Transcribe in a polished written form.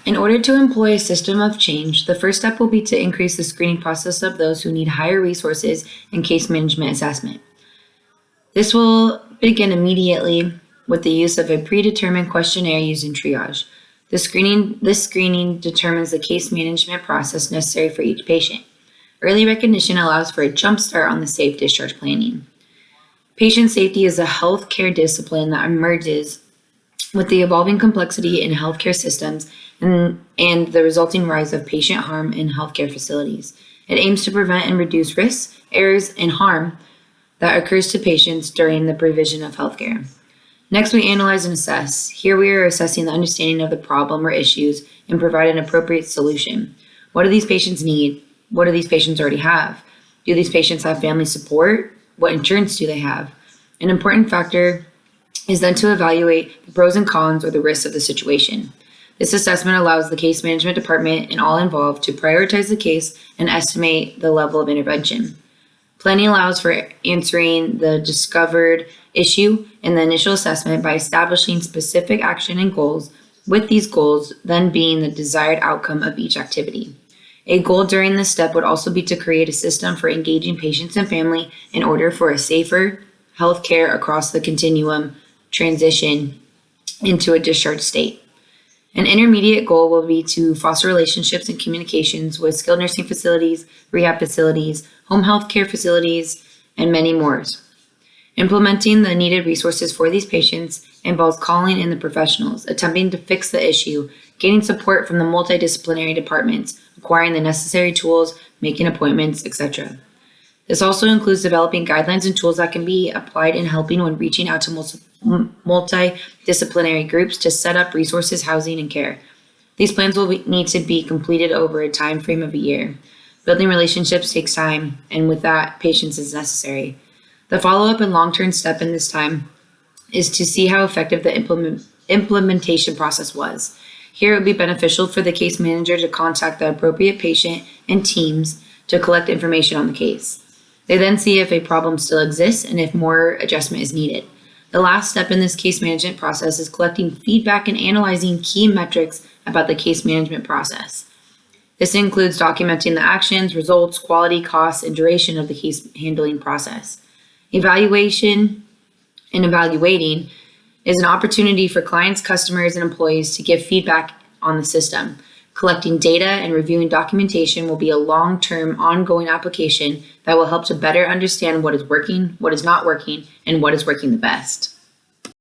In order to employ a system of change, the first step will be to increase the screening process of those who need higher resources and case management assessment. This will begin immediately with the use of a predetermined questionnaire used in triage. This screening determines the case management process necessary for each patient. Early recognition allows for a jump start on the safe discharge planning. Patient safety is a healthcare discipline that emerges with the evolving complexity in healthcare systems and the resulting rise of patient harm in healthcare facilities. It aims to prevent and reduce risks, errors, and harm that occurs to patients during the provision of healthcare. Next, we analyze and assess. Here we are assessing the understanding of the problem or issues and provide an appropriate solution. What do these patients need? What do these patients already have? Do these patients have family support? What insurance do they have? An important factor is then to evaluate the pros and cons or the risks of the situation. This assessment allows the case management department and all involved to prioritize the case and estimate the level of intervention. Planning allows for answering the discovered issue in the initial assessment by establishing specific action and goals, with these goals then being the desired outcome of each activity. A goal during this step would also be to create a system for engaging patients and family in order for a safer healthcare across the continuum transition into a discharge state. An intermediate goal will be to foster relationships and communications with skilled nursing facilities, rehab facilities, home health care facilities, and many more. Implementing the needed resources for these patients involves calling in the professionals, attempting to fix the issue, gaining support from the multidisciplinary departments, acquiring the necessary tools, making appointments, etc. This also includes developing guidelines and tools that can be applied in helping when reaching out to multidisciplinary groups to set up resources, housing, and care. These plans will need to be completed over a time frame of a year. Building relationships takes time, and with that, patience is necessary. The follow-up and long-term step in this time is to see how effective the implementation process was. Here, it would be beneficial for the case manager to contact the appropriate patient and teams to collect information on the case. They then see if a problem still exists and if more adjustment is needed. The last step in this case management process is collecting feedback and analyzing key metrics about the case management process. This includes documenting the actions, results, quality, costs, and duration of the case handling process. Evaluation and evaluating is an opportunity for clients, customers, and employees to give feedback on the system. Collecting data and reviewing documentation will be a long-term, ongoing application that will help to better understand what is working, what is not working, and what is working the best.